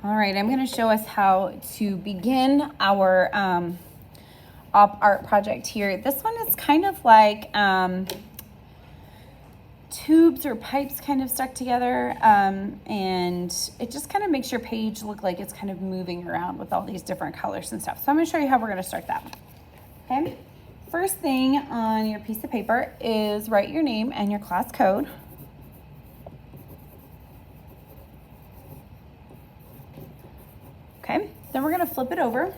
All right, I'm going to show us how to begin our op art project here. This one is kind of like tubes or pipes kind of stuck together, and it just kind of makes your page look like it's kind of moving around with all these different colors and stuff. So I'm going to show you how we're going to start that. Okay, first thing on your piece of paper is write your name and your class code. Okay, then we're going to flip it over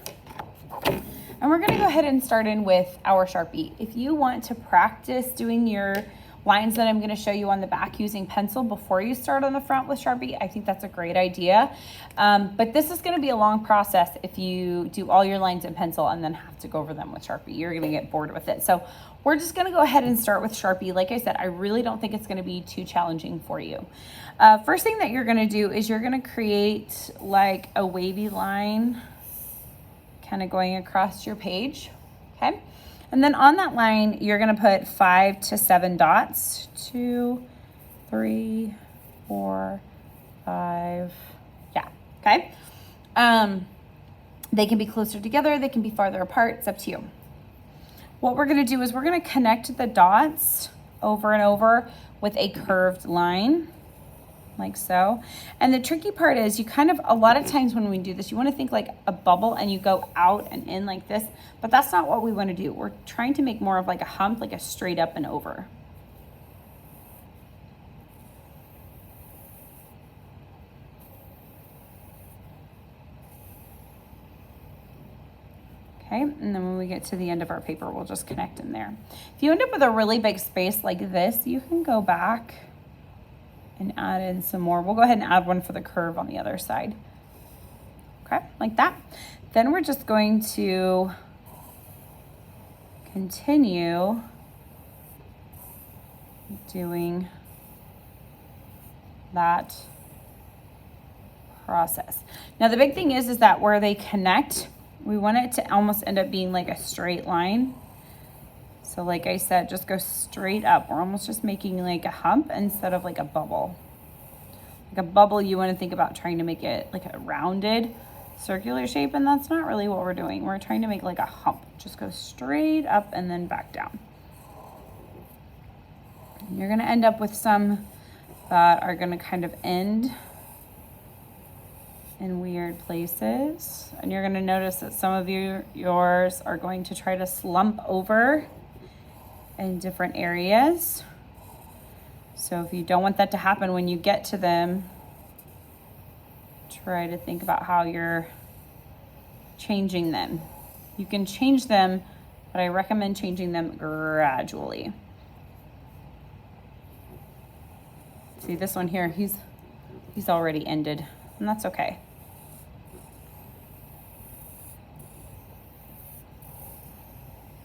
and we're going to go ahead and start in with our Sharpie. If you want to practice doing your lines that I'm going to show you on the back using pencil before you start on the front with Sharpie, I think that's a great idea. But this is going to be a long process if you do all your lines in pencil and then have to go over them with Sharpie. You're going to get bored with it. So we're just going to go ahead and start with Sharpie. Like I said, I really don't think it's going to be too challenging for you. First thing that you're going to do is you're going to create like a wavy line kind of going across your page. Okay. And then on that line, you're going to put 5 to 7 dots. 2, 3, 4, 5. Yeah. Okay. They can be closer together. They can be farther apart. It's up to you. What we're going to do is we're going to connect the dots over and over with a curved line, like so. And the tricky part is you kind of, a lot of times when we do this, you want to think like a bubble and you go out and in like this, but that's not what we want to do. We're trying to make more of like a hump, like a straight up and over. Okay, and then when we get to the end of our paper, we'll just connect in there. If you end up with a really big space like this, you can go back and add in some more. We'll go ahead and add one for the curve on the other side. Okay, like that. Then we're just going to continue doing that process. Now the big thing is that where they connect, we want it to almost end up being like a straight line. So like I said, just go straight up. We're almost just making like a hump instead of like a bubble. Like a bubble, you want to think about trying to make it like a rounded circular shape, and that's not really what we're doing. We're trying to make like a hump. Just go straight up and then back down. And you're going to end up with some that are going to kind of end in weird places. And you're going to notice that some of yours are going to try to slump over in different areas. So if you don't want that to happen when you get to them, try to think about how you're changing them. You can change them, but I recommend changing them gradually. See this one here, he's already ended, and that's okay.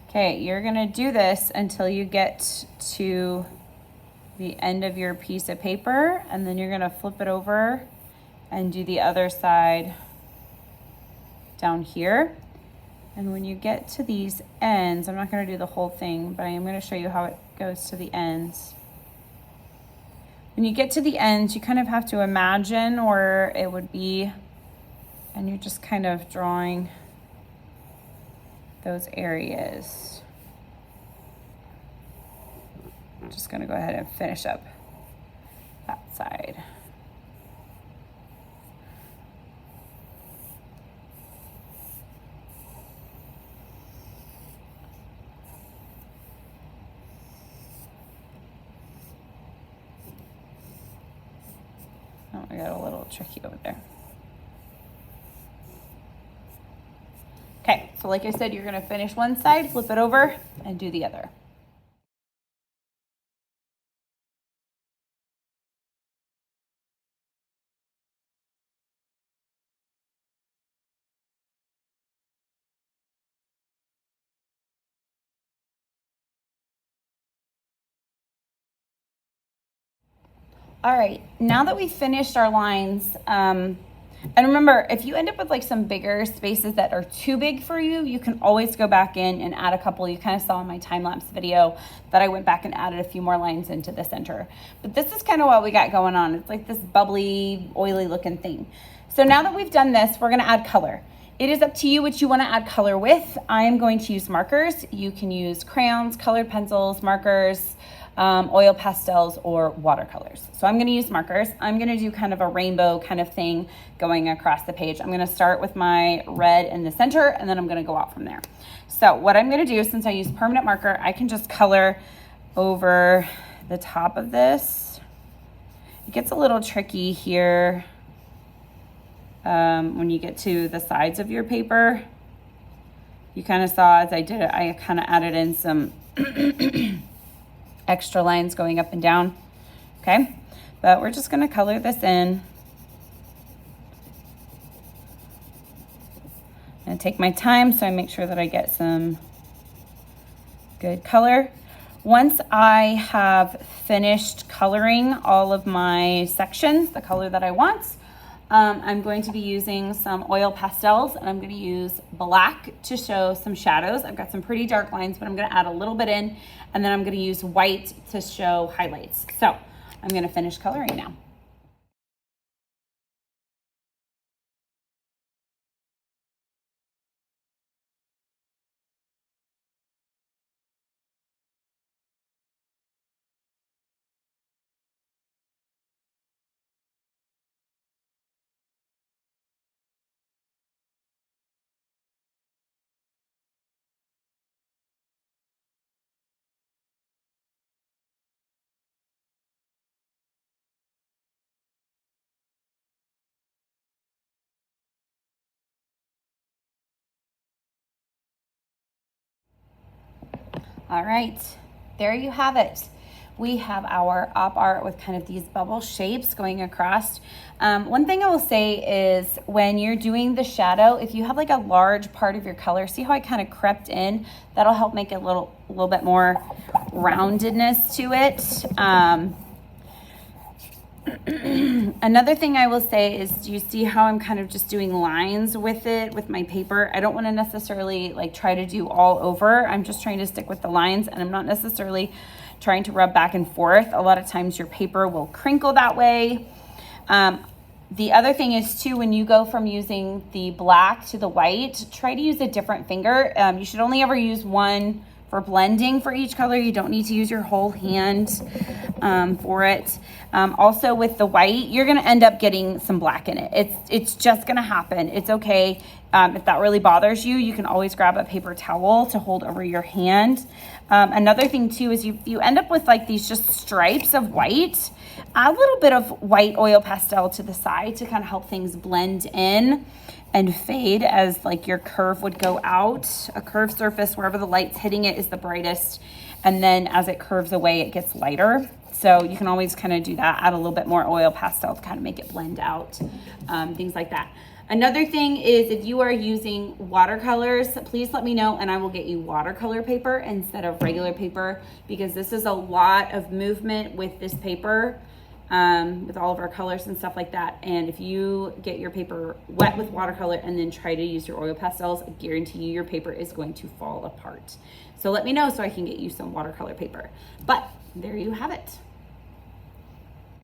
Okay, you're gonna do this until you get to the end of your piece of paper, and then you're gonna flip it over and do the other side down here. And when you get to these ends, I'm not gonna do the whole thing, but I am gonna show you how it goes to the ends. When you get to the ends, you kind of have to imagine where it would be, and you're just kind of drawing those areas. I'm just gonna go ahead and finish up that side. Oh, I got a little tricky over there. Okay, so like I said, you're gonna finish one side, flip it over, and do the other. All right, now that we've finished our lines, And remember, if you end up with like some bigger spaces that are too big for you, you can always go back in and add a couple. You kind of saw in my time-lapse video that I went back and added a few more lines into the center. But this is kind of what we got going on. It's like this bubbly, oily looking thing. So now that we've done this, we're gonna add color. It is up to you what you wanna add color with. I am going to use markers. You can use crayons, colored pencils, markers, oil pastels, or watercolors. So I'm gonna use markers. I'm gonna do kind of a rainbow kind of thing going across the page. I'm gonna start with my red in the center, and then I'm gonna go out from there. So what I'm gonna do, since I use permanent marker, I can just color over the top of this. It gets a little tricky here when you get to the sides of your paper. You kind of saw as I did it, I kind of added in some extra lines going up and down, okay? But we're just gonna color this in. I'm gonna take my time so I make sure that I get some good color. Once I have finished coloring all of my sections, the color that I want, I'm going to be using some oil pastels, and I'm going to use black to show some shadows. I've got some pretty dark lines, but I'm going to add a little bit in, and then I'm going to use white to show highlights. So I'm going to finish coloring now. All right, there you have it. We have our op art with kind of these bubble shapes going across. One thing I will say is when you're doing the shadow, if you have like a large part of your color, see how I kind of crept in? That'll help make it a little bit more roundedness to it. Another thing I will say is, do you see how I'm kind of just doing lines with it, with my paper? I don't want to necessarily like try to do all over. I'm just trying to stick with the lines, and I'm not necessarily trying to rub back and forth. A lot of times your paper will crinkle that way. The other thing is too, when you go from using the black to the white, try to use a different finger. You should only ever use one for blending for each color. You don't need to use your whole hand for it. Also with the white, you're gonna end up getting some black in it. It's just gonna happen. It's okay. If that really bothers you, you can always grab a paper towel to hold over your hand. Another thing too is if you end up with like these just stripes of white, add a little bit of white oil pastel to the side to kind of help things blend in and fade as like your curve would go out. A curved surface, wherever the light's hitting it, is the brightest, and then as it curves away, it gets lighter. So you can always kind of do that, add a little bit more oil pastel to kind of make it blend out, things like that. Another thing is, if you are using watercolors, please let me know and I will get you watercolor paper instead of regular paper, because this is a lot of movement with this paper, with all of our colors and stuff like that. And if you get your paper wet with watercolor and then try to use your oil pastels, I guarantee you your paper is going to fall apart. So let me know so I can get you some watercolor paper. But there you have it.